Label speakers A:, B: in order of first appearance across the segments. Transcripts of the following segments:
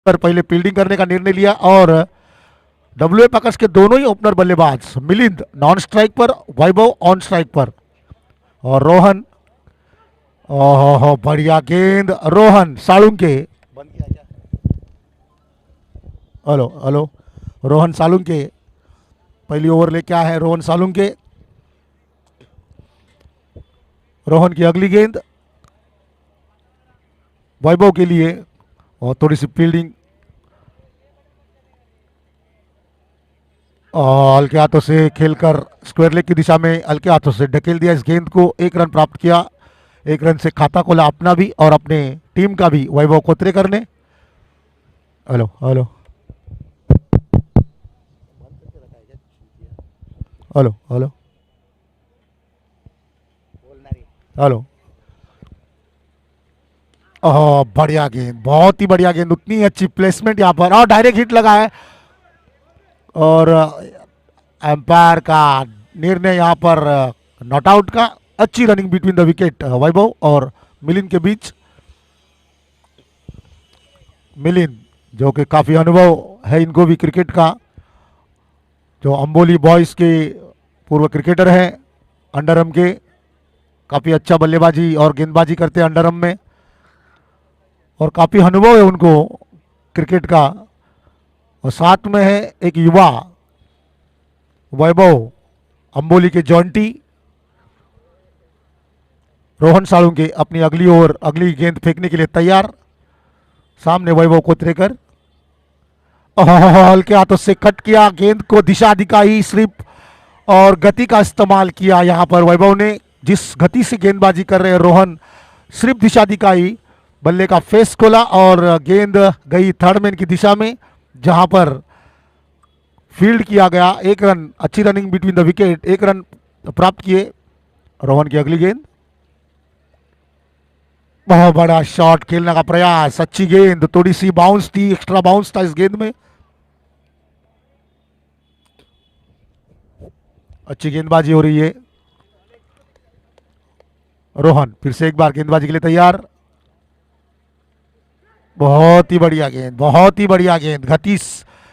A: पर पहले फील्डिंग करने का निर्णय लिया और डब्ल्यू पैकर्स के दोनों ही ओपनर बल्लेबाज मिलिंद नॉन स्ट्राइक पर, वैभव ऑन स्ट्राइक पर और रोहन। ओहो बढ़िया गेंद रोहन सालुंके। बंद किया क्या? Hello hello. रोहन सालुंके पहली ओवर लेके आए हैं रोहन सालुंके। रोहन की अगली गेंद वैभव के लिए और थोड़ी सी फील्डिंग और हल्के हाथों से खेलकर स्क्वायर लेग की दिशा में हल्के हाथों से ढकेल दिया इस गेंद को। एक रन प्राप्त किया। एक रन से खाता खोला अपना भी और अपने टीम का भी वैभव कोत्रेकर ने। Hello hello hello hello hello. Oh बढ़िया गेंद, बहुत ही बढ़िया गेंद, उतनी अच्छी प्लेसमेंट यहाँ पर और डायरेक्ट हिट लगा है और एम्पायर का निर्णय यहाँ पर नॉट आउट का। अच्छी रनिंग बिटवीन द विकेट वैभव और मिलिंद के बीच। मिलिंद जो कि काफ़ी अनुभव है इनको भी क्रिकेट का, जो अंबोली बॉयज़ के पूर्व क्रिकेटर हैं अंडरम के, काफ़ी अच्छा बल्लेबाजी और गेंदबाजी करते हैं अंडरम में और काफ़ी अनुभव है उनको क्रिकेट का। और साथ में है एक युवा वैभव अंबोली के जॉन्टी। रोहन सालुंके अपनी अगली ओवर अगली गेंद फेंकने के लिए तैयार। सामने वैभव कोत्रेकर हल्के हाथों से कट किया गेंद को, दिशा दिखाई सिर्फ और गति का इस्तेमाल किया यहाँ पर वैभव ने। जिस गति से गेंदबाजी कर रहे हैं रोहन, सिर्फ दिशा दिखाई, बल्ले का फेस खोला और गेंद गई थर्ड मैन की दिशा में जहां पर फील्ड किया गया। एक रन, अच्छी रनिंग बिटवीन द विकेट, एक रन प्राप्त किए। रोहन की अगली गेंद, बहुत बड़ा शॉट खेलने का प्रयास, अच्छी गेंद, थोड़ी सी बाउंस थी, एक्स्ट्रा बाउंस था इस गेंद में। अच्छी गेंदबाजी हो रही है। रोहन फिर से एक बार गेंदबाजी के लिए तैयार। बहुत ही बढ़िया गेंद, बहुत ही बढ़िया गेंद, गति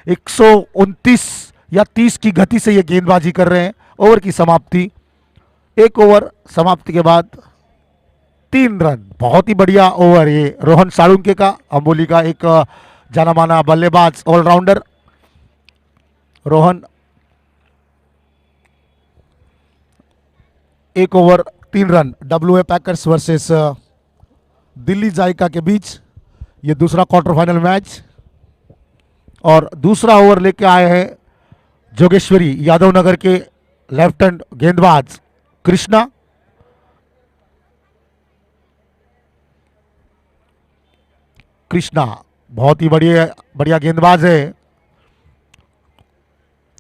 A: 129 या 30 की गति से ये गेंदबाजी कर रहे हैं। ओवर की समाप्ति, एक ओवर समाप्ति के बाद 3 रन, बहुत ही बढ़िया ओवर ये रोहन सालुंके का, अंबोली का एक जाना माना बल्लेबाज ऑलराउंडर रोहन। एक over 3 run W Packers versus Delhi Zaika के बीच ये दूसरा क्वार्टर फाइनल मैच। और दूसरा ओवर लेके आए हैं जोगेश्वरी यादव नगर के लेफ्ट हैंड गेंदबाज कृष्णा। कृष्णा बहुत ही बढ़िया बढ़िया गेंदबाज है,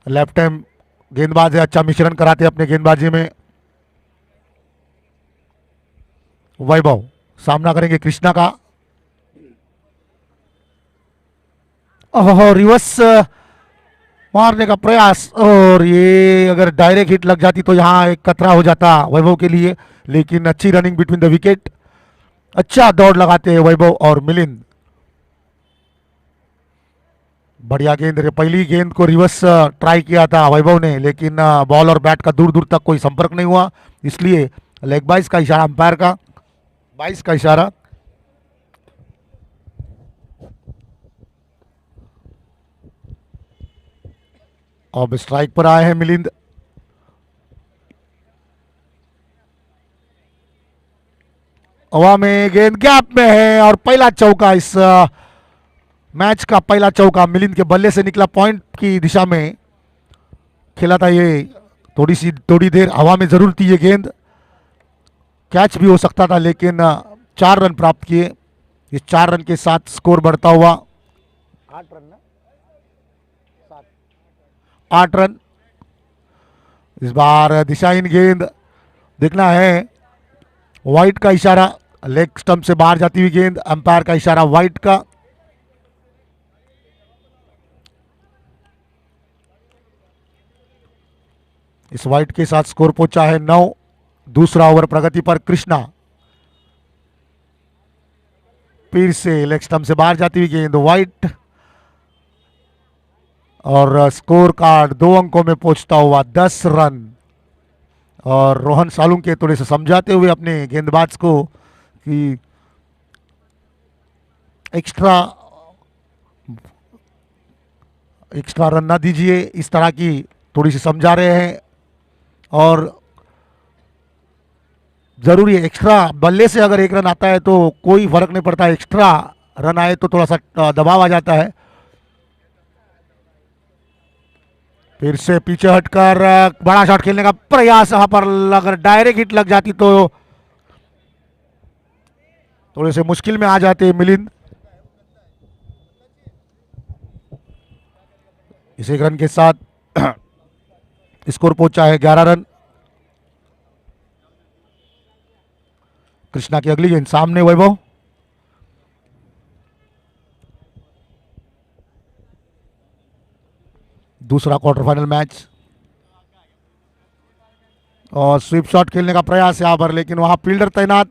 A: लेफ्ट हैंड गेंदबाज है, अच्छा मिश्रण कराते हैं अपने गेंदबाजी में। वैभव सामना करेंगे कृष्णा का। ओह रिवर्स मारने का प्रयास और ये अगर डायरेक्ट हिट लग जाती तो यहाँ एक खतरा हो जाता वैभव के लिए, लेकिन अच्छी रनिंग बिटवीन द विकेट, अच्छा दौड़ लगाते हैं वैभव और मिलिंद। बढ़िया गेंद, पहली गेंद को रिवर्स ट्राई किया था वैभव ने, लेकिन बॉल और बैट का दूर दूर तक कोई संपर्क नहीं हुआ, इसलिए लेग बाइस का इशारा अंपायर का, 22 का इशारा। अब स्ट्राइक पर आए हैं मिलिंद। हवा में गेंद गैप में है और पहला चौका, इस मैच का पहला चौका मिलिंद के बल्ले से निकला, पॉइंट की दिशा में खेला था ये। थोड़ी देर हवा में जरूर थी ये गेंद, कैच भी हो सकता था, लेकिन 4 रन प्राप्त किए। इस 4 रन के साथ स्कोर बढ़ता हुआ 8 रन ना 8 रन। इस बार दिशाहीन गेंद, देखना है वाइट का इशारा, लेग स्टंप से बाहर जाती हुई गेंद, अंपायर का इशारा वाइट का। इस वाइट के साथ स्कोर पहुंचा है 9। दूसरा ओवर प्रगति पर कृष्णा फिर से लेग स्टंप से बाहर जाती हुई गेंद वाइट, और स्कोर कार्ड 2 अंकों में पहुंचता हुआ 10 रन। और रोहन सालुंके थोड़े से समझाते हुए अपने गेंदबाज को कि एक्स्ट्रा रन ना दीजिए, इस तरह की थोड़ी सी समझा रहे हैं। और जरूरी है, एक्स्ट्रा बल्ले से अगर 1 रन आता है तो कोई फर्क नहीं पड़ता, एक्स्ट्रा रन आए तो थोड़ा सा दबाव आ जाता है। फिर से पीछे हटकर बड़ा शॉट खेलने का प्रयास, यहां पर अगर डायरेक्ट हिट लग जाती तो थोड़े से मुश्किल में आ जाते मिलिंद। इस 1 रन के साथ स्कोर पहुंचा है 11 रन। कृष्णा की अगली गेंद सामने वैभव, दूसरा क्वार्टर फाइनल मैच, और स्वीप शॉट खेलने का प्रयास यहां पर, लेकिन वहां फील्डर तैनात।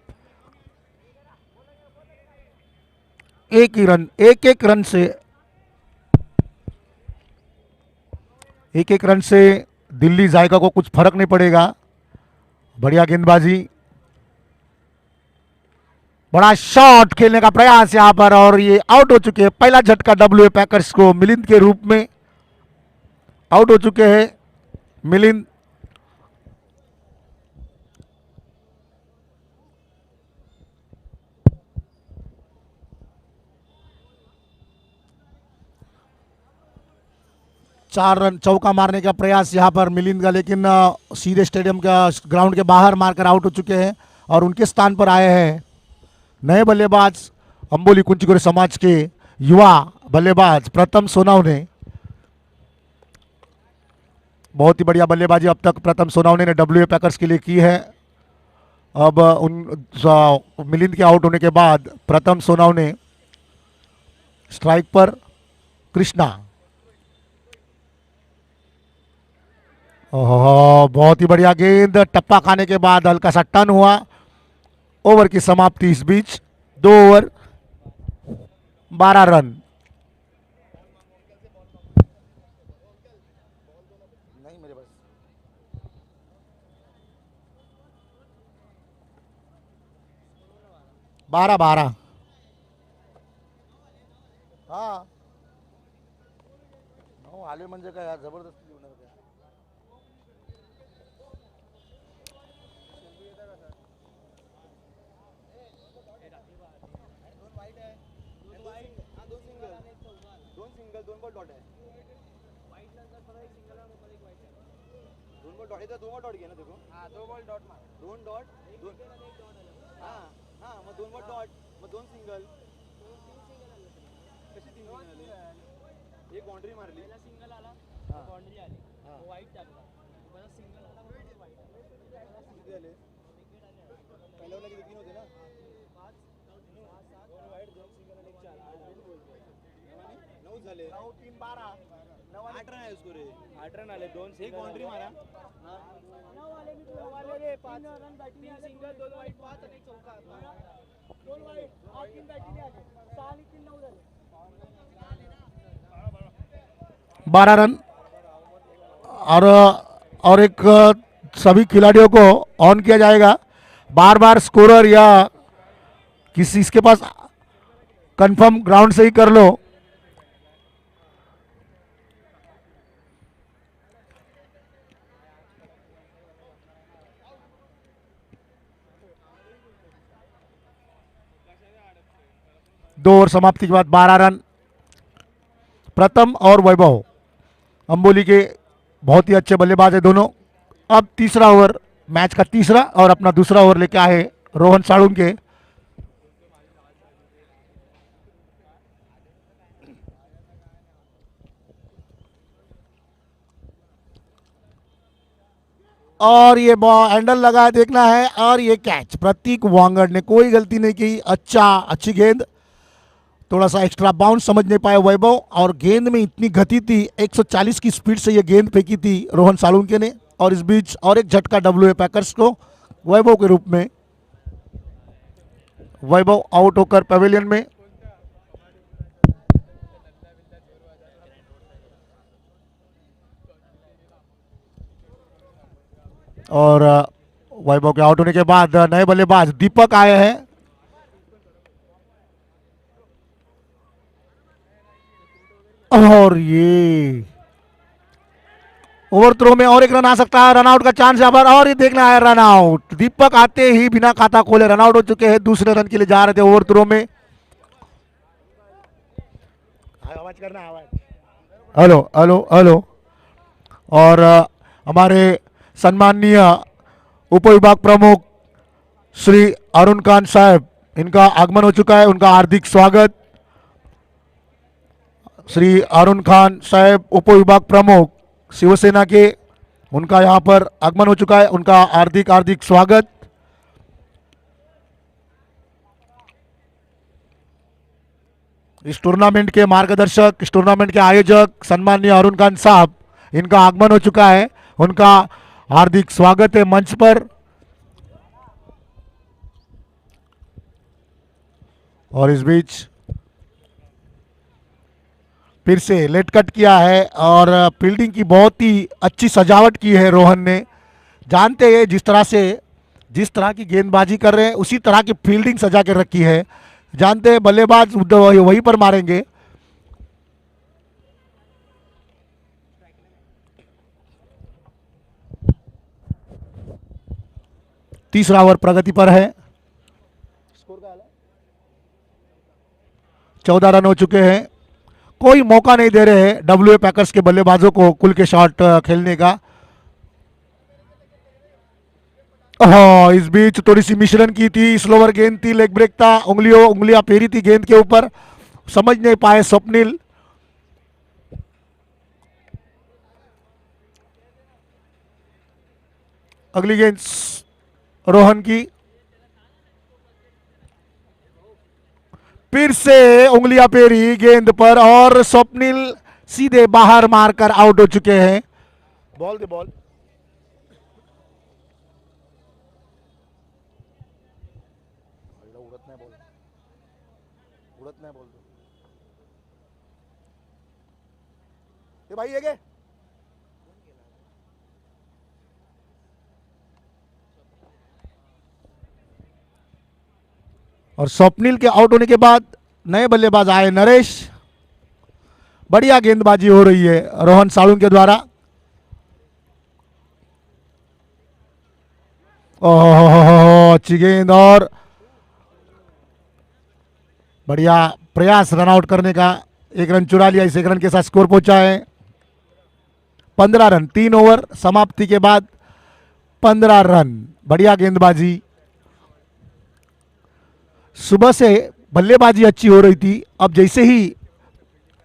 A: एक एक रन से दिल्ली जायका को कुछ फर्क नहीं पड़ेगा। बढ़िया गेंदबाजी, बड़ा शॉट खेलने का प्रयास यहां पर, और ये आउट हो चुके हैं। पहला झटका डब्ल्यूए पैकर्स को मिलिंद के रूप में आउट हो चुके हैं मिलिंद। चार रन चौका मारने का प्रयास यहां पर मिलिंद का, लेकिन सीधे स्टेडियम का ग्राउंड के बाहर मारकर आउट हो चुके हैं। और उनके स्थान पर आए हैं नए बल्लेबाज, अंबोली कुंचिकोरे समाज के युवा बल्लेबाज प्रथम सोनावने। बहुत ही बढ़िया बल्लेबाजी अब तक प्रथम सोनावने ने डब्ल्यूए पैकर्स के लिए की है। अब मिलिंद के आउट होने के बाद प्रथम सोनावने स्ट्राइक पर। कृष्णा, ओहो बहुत ही बढ़िया गेंद, टप्पा खाने के बाद हल्का सा टर्न हुआ। ओवर की समाप्ति इस बीच, 2 ओवर 12 रन। 12 हाँ 9 आले म्हणजे काय यार, जबरदस्ती होणार काय? दोन बॉल डॉट आहे, वाईट नंतर परत एक सिंगल आणि परत एक वाईट आहे। 2 बॉल डॉट, इथं 2 बॉल डॉट घे ना देखो। हां 2 बॉल डॉट मार, 2 डॉट, 2 एक डॉट आलं। हां हां मग 2 बॉल डॉट, मग 2 सिंगल, 3 सिंगल आले। कशी 3 सिंगल आले? एक बाउंड्री मारली, पहिला सिंगल आला, बाउंड्री आली, वाईट टाकला, परत सिंगल आला, परत वाईट आला। किती आले? विकेट आले, पहिल्या वेळेला किती 3 होते ना? 5 7 2 वाईट 2 सिंगल आणि 4 9 झाले। 9 3 12 9 8 रन आहे स्कोर आहे। 8 रन आले, 2 एक बाउंड्री मारा। 9 आले, मी 9 आले, 5 रन बॅटिंग, सिंगल 2 वाईट 5 आणि चौका 2 वाईट 8 3 बॅटिंग आले, 6 आणि 3 9 झाले, 12 रन। और एक सभी खिलाड़ियों को ऑन किया जाएगा। बार बार स्कोरर या किसी इसके पास कंफर्म ग्राउंड से ही कर लो। दो ओवर समाप्ति के बाद 12 रन। प्रथम और वैभव अंबोली के बहुत ही अच्छे बल्लेबाज है दोनों। अब तीसरा ओवर, मैच का तीसरा और अपना दूसरा ओवर लेके आए रोहन साळुंके। और ये बॉल हैंडल लगा देखना है, और ये कैच, प्रतीक वांगड़ ने कोई गलती नहीं की। अच्छी गेंद, थोड़ा सा एक्स्ट्रा बाउंस समझ नहीं पाए वैभव, और गेंद में इतनी गति थी, 140 की स्पीड से ये गेंद फेंकी थी रोहन साळुंके ने। और इस बीच और एक झटका डब्ल्यूए पैकर्स को वैभव के रूप में। वैभव आउट होकर पवेलियन में। और वैभव के आउट होने के बाद नए बल्लेबाज दीपक आए हैं। और ये ओवर थ्रो में और एक रन आ सकता है, रन आउट का चांस यहाँ पर, और ये देखना है रन आउट। दीपक आते ही बिना खाता खोले रन आउट हो चुके हैं, दूसरे रन के लिए जा रहे थे ओवर थ्रो में। आवाज करना, आवाज। Hello hello hello. और हमारे सम्माननीय उप विभाग प्रमुख श्री अरुण खान साहब, इनका आगमन हो चुका है, उनका हार्दिक स्वागत। श्री अरुण खान साहब उप विभाग प्रमुख शिवसेना के, उनका यहाँ पर आगमन हो चुका है, उनका हार्दिक हार्दिक स्वागत। इस टूर्नामेंट के मार्गदर्शक, इस टूर्नामेंट के आयोजक सम्माननीय अरुण खान साहब, इनका आगमन हो चुका है, उनका हार्दिक स्वागत है मंच पर। और इस बीच फिर से लेट कट किया है और फील्डिंग की बहुत ही अच्छी सजावट की है रोहन ने। जानते हैं जिस तरह की गेंदबाजी कर रहे हैं उसी तरह की फील्डिंग सजा के रखी है। जानते हैं बल्लेबाज वहीं पर मारेंगे। तीसरा ओवर प्रगति पर है, 14 रन हो चुके हैं। कोई मौका नहीं दे रहे हैं डब्ल्यूए पैकर्स के बल्लेबाजों को खुल के शॉट खेलने का। हाँ, इस बीच थोड़ी सी मिश्रण की थी, स्लोवर गेंद थी, लेग ब्रेक था, उंगलियां फेरी थी गेंद के ऊपर, समझ नहीं पाए स्वप्निल। अगली गेंद रोहन की, फिर से उंगलियां पेरी गेंद पर और स्वप्निल सीधे बाहर मारकर आउट हो चुके हैं। बॉल दे बॉल। उड़त नहीं बोल ये भाई है क्या? और स्वप्निल के आउट होने के बाद नए बल्लेबाज आए नरेश। बढ़िया गेंदबाजी हो रही है रोहन साळुंके के द्वारा। ओह, अच्छी गेंद और बढ़िया प्रयास रन आउट करने का। एक रन चुरा लिया, इस एक रन के साथ स्कोर पहुंचा है 15 रन। 3 ओवर समाप्ति के बाद 15 रन। बढ़िया गेंदबाजी। सुबह से बल्लेबाजी अच्छी हो रही थी, अब जैसे ही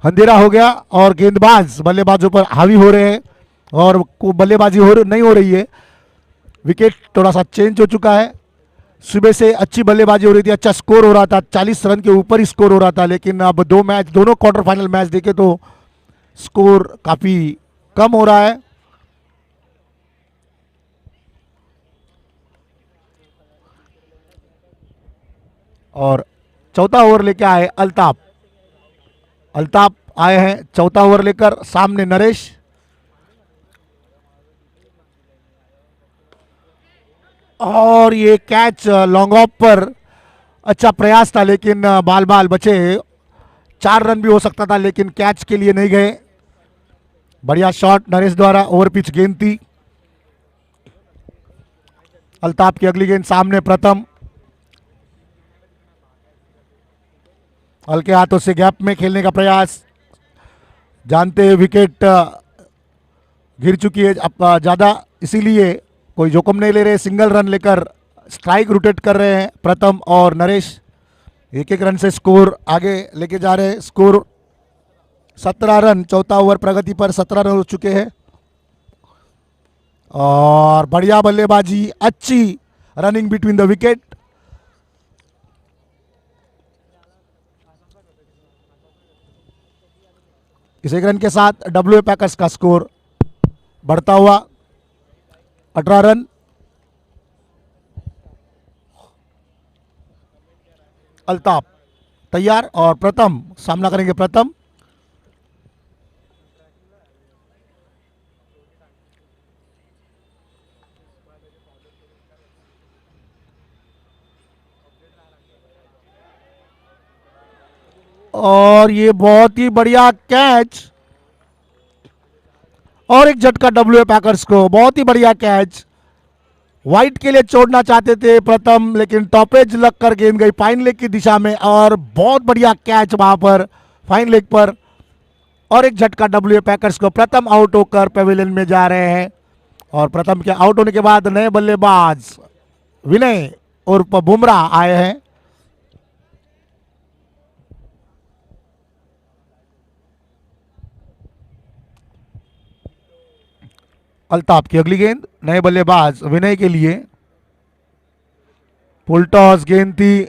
A: अंधेरा हो गया और गेंदबाज बल्लेबाजों पर हावी हो रहे हैं और बल्लेबाजी नहीं हो रही है, विकेट थोड़ा सा चेंज हो चुका है। सुबह से अच्छी बल्लेबाजी हो रही थी, अच्छा स्कोर हो रहा था, 40 रन के ऊपर ही स्कोर हो रहा था, लेकिन अब दोनों क्वार्टर फाइनल मैच देखे तो स्कोर काफी कम हो रहा है। और चौथा ओवर लेके आए अल्ताफ। अल्ताफ आए हैं चौथा ओवर लेकर, सामने नरेश। और ये कैच लॉन्ग ऑफ पर अच्छा प्रयास था, लेकिन बाल बाल बचे। 4 रन भी हो सकता था, लेकिन कैच के लिए नहीं गए। बढ़िया शॉट नरेश द्वारा, ओवर पिच गेंद थी। अल्ताफ की अगली गेंद सामने प्रथम, हल्के हाथों से गैप में खेलने का प्रयास। जानते हैं विकेट गिर चुकी है अब ज़्यादा, इसीलिए कोई जोखिम नहीं ले रहे, सिंगल रन लेकर स्ट्राइक रोटेट कर रहे हैं प्रथम और नरेश। एक एक रन से स्कोर आगे लेके जा रहे हैं। स्कोर 17 रन, चौथा ओवर प्रगति पर 17 रन हो चुके हैं। और बढ़िया बल्लेबाजी, अच्छी रनिंग बिटवीन द विकेट। इस एक रन के साथ डब्ल्यूए पैकर्स का स्कोर बढ़ता हुआ 18 रन। अल्ताफ तैयार और प्रथम सामना करेंगे प्रथम। और ये बहुत ही बढ़िया कैच और एक झटका डब्ल्यू पैकर्स को, बहुत ही बढ़िया कैच। वाइट के लिए छोड़ना चाहते थे प्रथम, लेकिन टॉपेज लग कर गेंद गई फाइन लेग की दिशा में और बहुत बढ़िया कैच वहां पर फाइन लेग पर। और एक झटका डब्ल्यू पैकर्स को, प्रथम आउट होकर पेविलियन में जा रहे हैं। और प्रथम के आउट होने के बाद नए बल्लेबाज विनय और बुमराह आए हैं। अल्ताफ की अगली गेंद नए बल्लेबाज विनय के लिए। फुल टॉस गेंद थी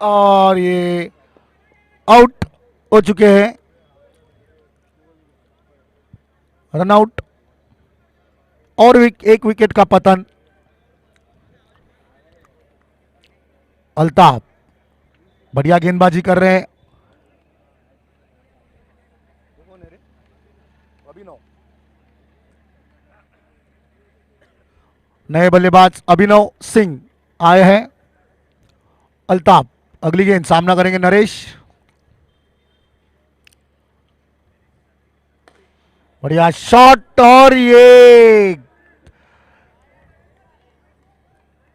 A: और ये आउट हो चुके हैं, रन आउट और एक विकेट का पतन। अल्ताफ बढ़िया गेंदबाजी कर रहे हैं। नए बल्लेबाज अभिनव सिंह आए हैं। अल्ताफ अगली गेंद सामना करेंगे नरेश। बढ़िया शॉट और ये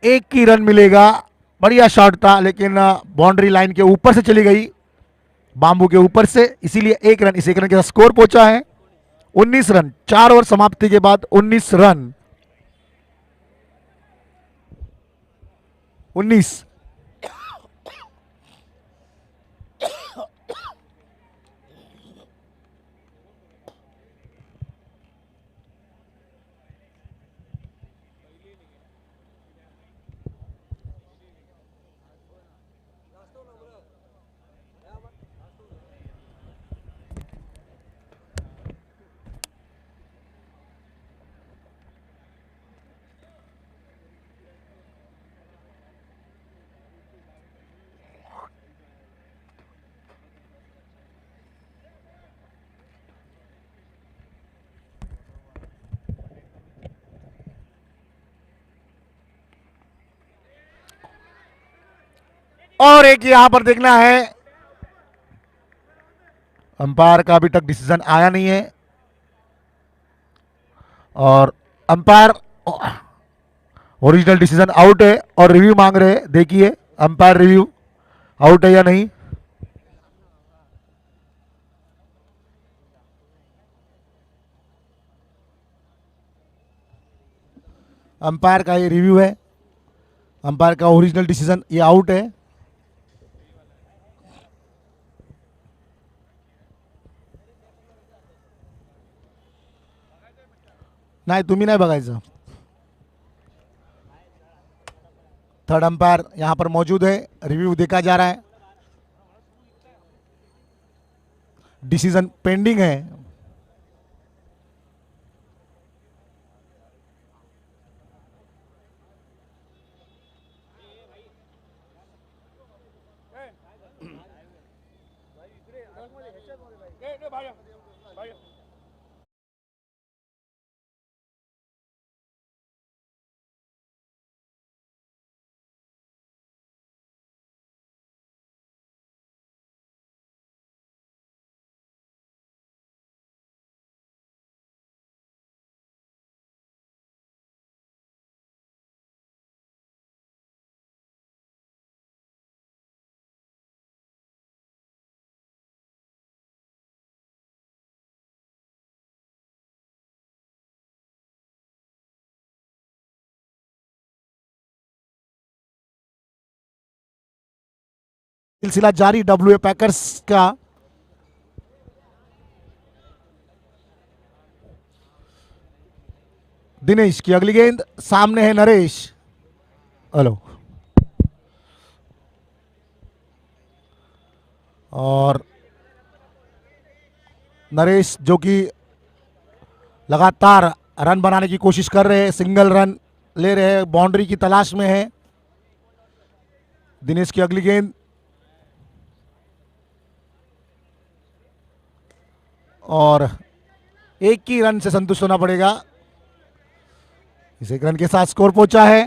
A: एक ही रन मिलेगा। बढ़िया शॉट था लेकिन बाउंड्री लाइन के ऊपर से चली गई, बाम्बू के ऊपर से, इसीलिए एक रन। इस एक रन के साथ स्कोर पहुंचा है 19 रन। 4 ओवर समाप्ति के बाद 19 रन। 19। और एक यहां पर देखना है, अंपायर का अभी तक डिसीजन आया नहीं है और अंपायर ओरिजिनल डिसीजन आउट है और रिव्यू मांग रहे हैं। देखिए अंपायर रिव्यू आउट है या नहीं। अंपायर का ये रिव्यू है, अंपायर का ओरिजिनल डिसीजन ये आउट है। नाही तुम्ही नाही बघायचं। थर्ड अंपायर यहां पर मौजूद है, रिव्यू देखा जा रहा है, डिसीजन पेंडिंग है। सिलसिला जारी डब्ल्यू पैकर्स का। दिनेश की अगली गेंद, सामने है नरेश। हेलो। और नरेश जो कि लगातार रन बनाने की कोशिश कर रहे हैं, सिंगल रन ले रहे हैं, बाउंड्री की तलाश में है। दिनेश की अगली गेंद और एक ही रन से संतुष्ट होना पड़ेगा। इस एक रन के साथ स्कोर पहुंचा है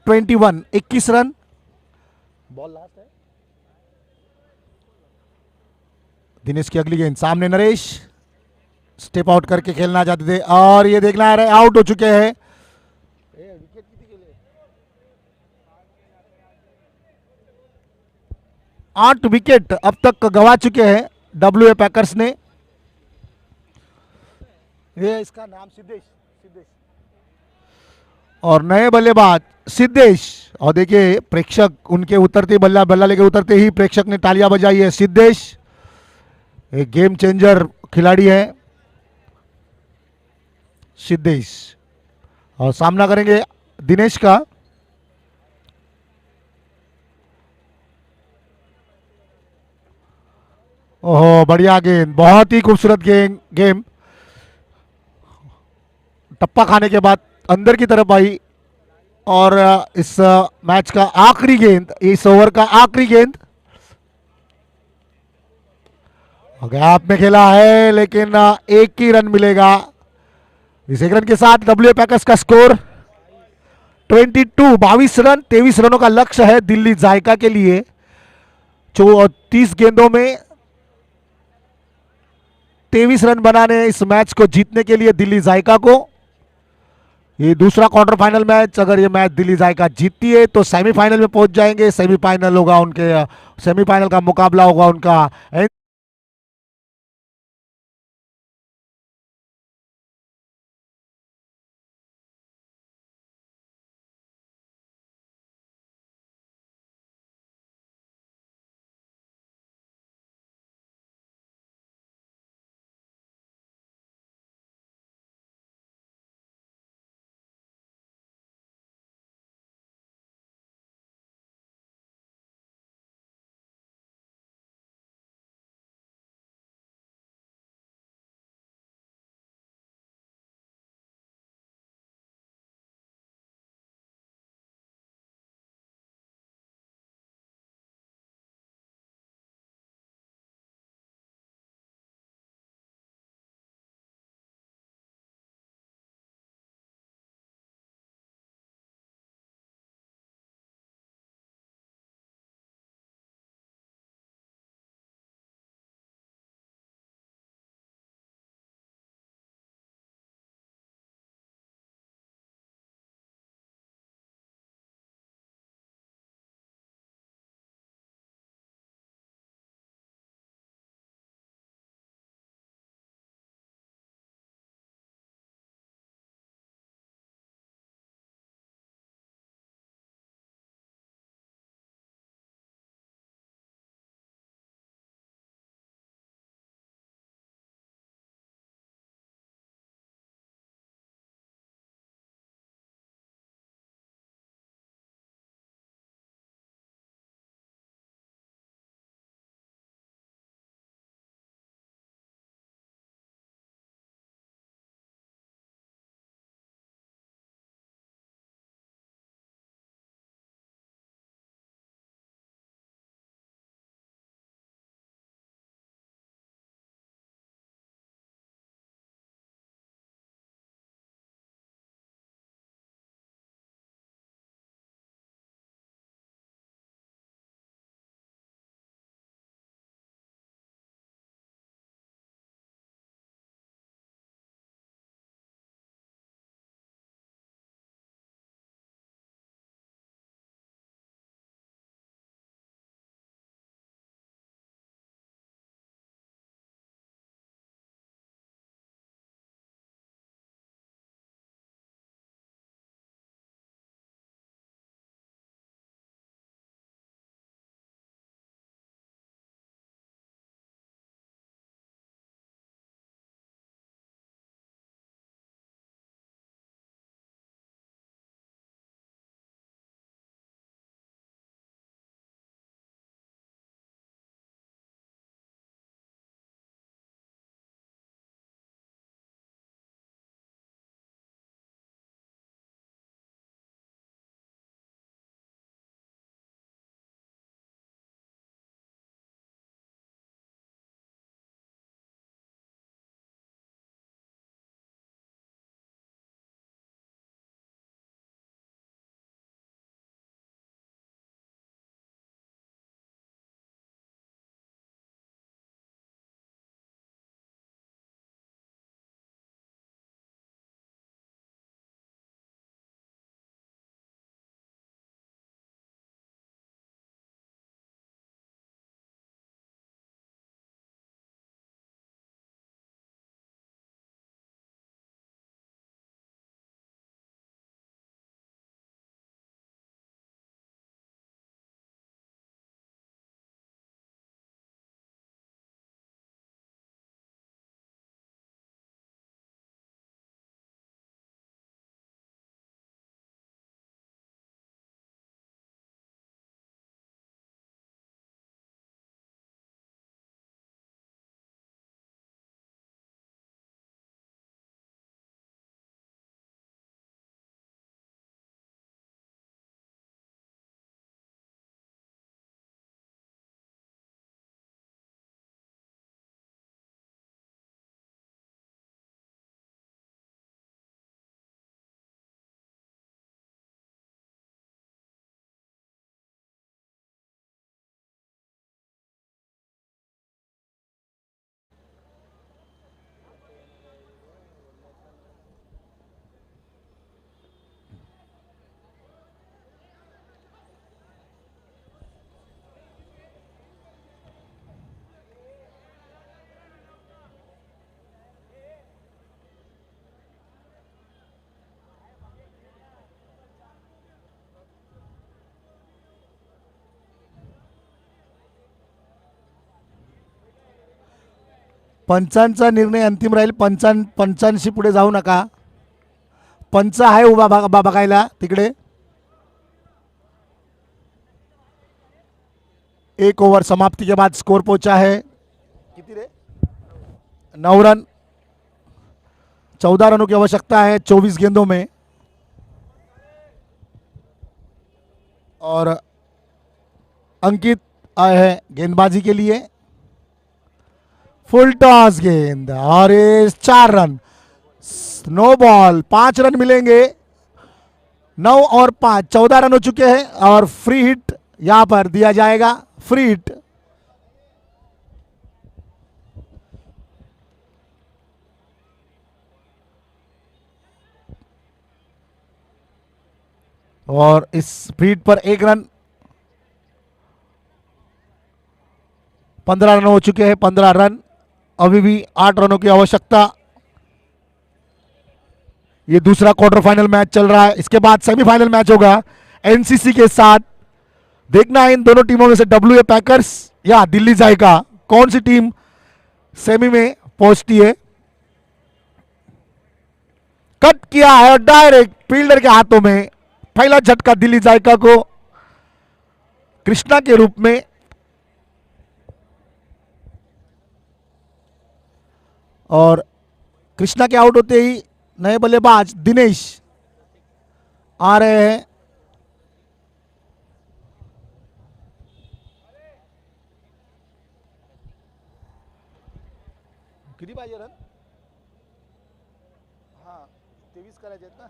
A: 21, 21 रन। बॉल लास्ट है। दिनेश की अगली गेंद, सामने नरेश स्टेप आउट करके खेलना चाहते थे और ये देखना है आउट हो चुके हैं। 8 विकेट अब तक गवा चुके हैं डब्ल्यू पैकर्स ने। ये इसका नाम सिद्धेश, सिद्धेश और नए बल्लेबाज सिद्धेश। और देखिए प्रेक्षक उनके उतरते बल्ला बल्ला लेके उतरते ही प्रेक्षक ने तालियां बजाई है। सिद्धेश एक गेम चेंजर खिलाड़ी है सिद्धेश। और सामना करेंगे दिनेश का। ओहो बढ़िया गेंद, बहुत ही खूबसूरत गेम। टप्पा खाने के बाद अंदर की तरफ आई और इस मैच का आखिरी गेंद, इस ओवर का आखिरी गेंद गैप में खेला है लेकिन एक ही रन मिलेगा। इस एक रन के साथ डब्ल्यू पैकर्स का स्कोर 22 रन। 23 रनों का लक्ष्य है दिल्ली जायका के लिए। 30 गेंदों में 23 रन बनाने इस मैच को जीतने के लिए दिल्ली जायका को। ये दूसरा क्वार्टर फाइनल मैच, अगर ये मैच दिल्ली जायका जीतती है तो सेमीफाइनल में पहुंच जाएंगे। सेमीफाइनल होगा उनके, सेमीफाइनल का मुकाबला होगा उनका पंचांचा निर्णय अंतिम राहील. पंचांशी पुढे जाऊ नका. पंच आहे उभा बघायला तिकडे. एक ओवर समाप्ति के बाद स्कोर पहुंचा है कितनी रे 9 रन. 14 रनों की आवश्यकता है 24 गेंदों में. और अंकित आए हैं गेंदबाजी के लिए. फुल टॉस गेंद और 4 रन. No ball. 5 रन मिलेंगे. 9 और 5 14 रन हो चुके हैं और फ्री हिट यहां पर दिया जाएगा. Free hit. और इस फ्री हिट पर 1 रन. 15 रन हो चुके हैं. 15 रन. अभी भी 8 रनों की आवश्यकता. ये दूसरा क्वार्टर फाइनल मैच चल रहा है. इसके बाद सेमीफाइनल मैच होगा एनसीसी के साथ. देखना है इन दोनों टीमों में से डब्ल्यूए पैकर्स या दिल्ली जायका कौन सी टीम सेमी में पहुंचती है. कट किया है और डायरेक्ट फील्डर के हाथों में. पहला झटका दिल्ली जायका को कृष्णा के रूप में. और कृष्णा के आउट होते ही नए बल्लेबाज दिनेश आ रहे हैं. किती पाहिजे रन. हाँ 23 करायचे आहेत ना.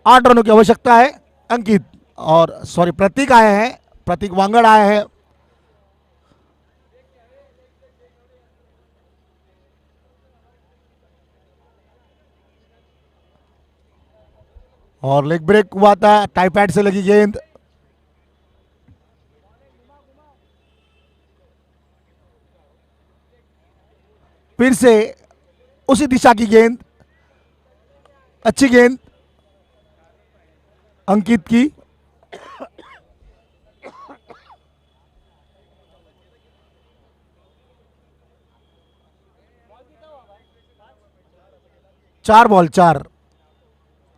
A: 8 रनों की आवश्यकता है. अंकित और सॉरी प्रतीक आए हैं. प्रतीक वांगड़ आए हैं. और लेग ब्रेक हुआ था. टाइपैड से लगी गेंद. फिर से उसी दिशा की गेंद. अच्छी गेंद अंकित की. चार बॉल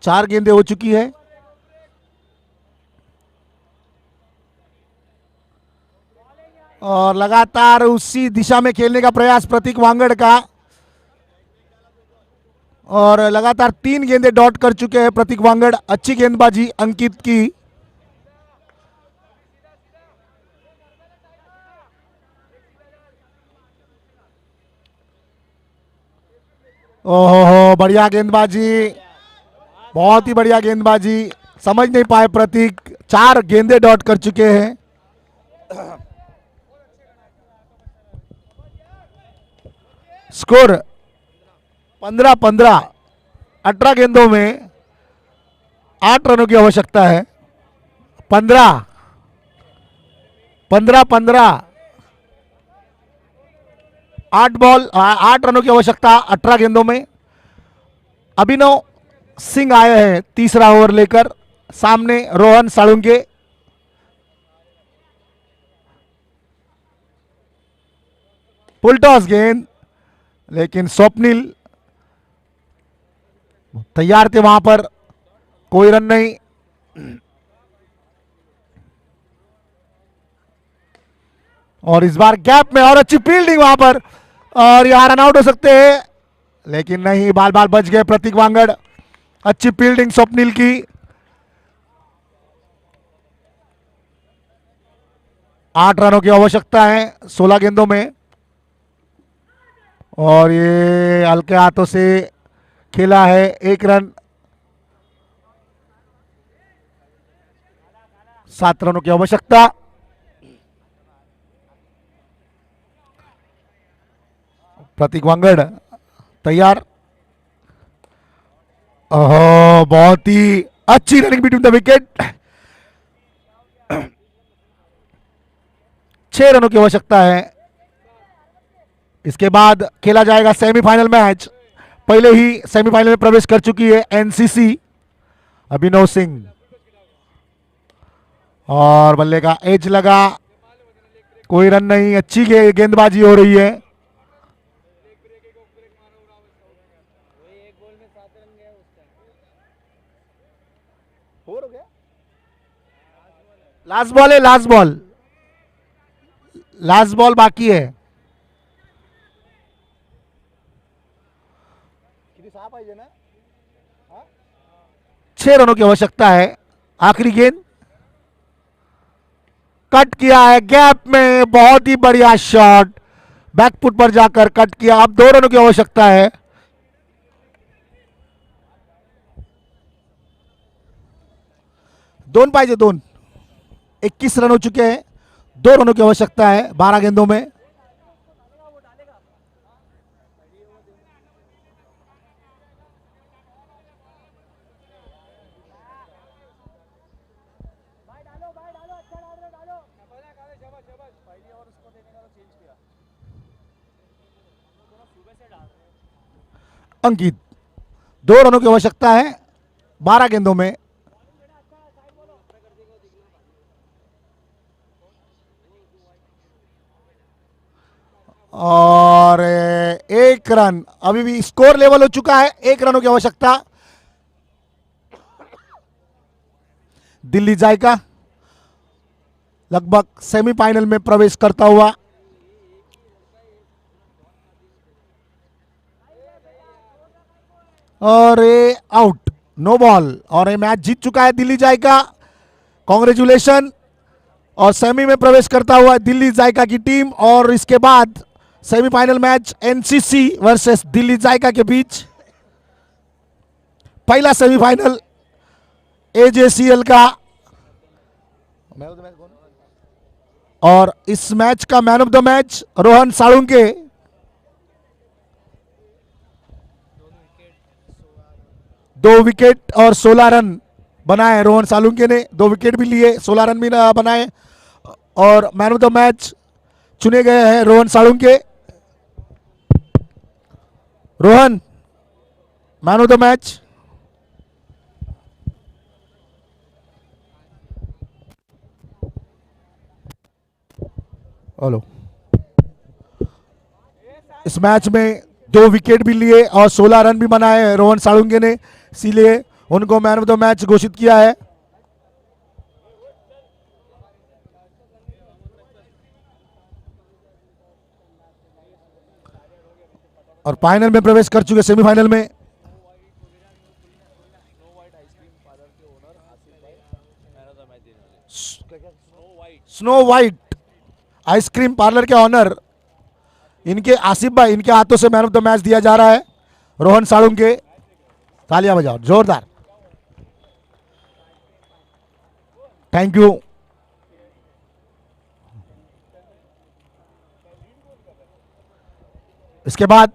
A: 4 गेंदें हो चुकी है. और लगातार उसी दिशा में खेलने का प्रयास प्रतीक वांगड़ का. और लगातार 3 गेंदें डॉट कर चुके हैं प्रतीक वांगड़. अच्छी गेंदबाजी अंकित की. ओहो बढ़िया गेंदबाजी. बहुत ही बढ़िया गेंदबाजी. समझ नहीं पाए प्रतीक. 4 गेंदें डॉट कर चुके हैं. स्कोर 15-15. 18 गेंदों में 8 रनों की आवश्यकता है. 15-15. 8 रनों की आवश्यकता 18 गेंदों में. अभिनव सिंह आए हैं तीसरा ओवर लेकर. सामने रोहन साळुंके. फुल टॉस गेंद लेकिन स्वप्निल तैयार थे वहां पर. कोई रन नहीं. और इस बार गैप में और अच्छी फील्डिंग वहां पर. और यहां रन आउट हो सकते हैं लेकिन नहीं. बाल बाल बच गए प्रतीक वांगड़. अच्छी फील्डिंग स्वप्निल की. आठ रनों की आवश्यकता है 16 गेंदों में. और ये हल्के हाथों से खेला है. 1 रन. 7 रनों की आवश्यकता. प्रतीक वांगड़ तैयार. ओहो बहुत ही अच्छी रनिंग बिटवीन द विकेट. 6 रनों की आवश्यकता है. इसके बाद खेला जाएगा सेमीफाइनल मैच. पहले ही सेमीफाइनल में प्रवेश कर चुकी है एनसीसी. अभिनव सिंह. और बल्ले का एज लगा. कोई रन नहीं. अच्छी गेंदबाजी हो रही है. 4 हो गया। लास्ट बॉल है, लास्ट बॉल, लास्ट बॉल बाकी है। किती 6 पाहिजे ना? 6 रनों की आवश्यकता है। आखिरी गेंद कट किया है गैप में, बहुत ही बढ़िया शॉट, बैकफुट पर जाकर कट किया। अब 2 रनों की आवश्यकता है। 2 पाहिजे, 2। 21 रन हो चुके हैं, 2 रनों की आवश्यकता है 12 गेंदों में। अंकित, 2 रनों की आवश्यकता है 12 गेंदों में। और 1 रन, अभी भी स्कोर लेवल हो चुका है, 1 रनों की आवश्यकता। दिल्ली जाएगा लगभग सेमीफाइनल में प्रवेश करता हुआ। और ये आउट, नो बॉल, और ये मैच जीत चुका है दिल्ली जाएगा। कांग्रेचुलेशन। और सेमी में प्रवेश करता हुआ दिल्ली जायका की टीम। और इसके बाद semifinal match NCC versus Delhi Zaika के बीच, पहला सेमीफाइनल एजेसीएल का। और इस मैच का man of the match Rohan Salunke. दो विकेट और 16 रन बनाए रोहन साळुंके ने, 2 विकेट भी लिए, 16 रन भी बनाए। और मैन ऑफ द मैच चुने गए हैं Rohan Salunke. Rohan, man of the match. Hello, इस मैच में 2 विकेट भी लिए और 16 रन भी बनाए रोहन साळुंके ने, इसीलिए उनको मैन ऑफ द मैच घोषित किया है। और फाइनल में प्रवेश कर चुके, सेमीफाइनल में। स्नो वाइट आइसक्रीम पार्लर के ऑनर इनके आसिफ भाई, इनके हाथों से मैन ऑफ द मैच दिया जा रहा है रोहन साळुंके। तालियां बजाओ जोरदार, थैंक यू। इसके बाद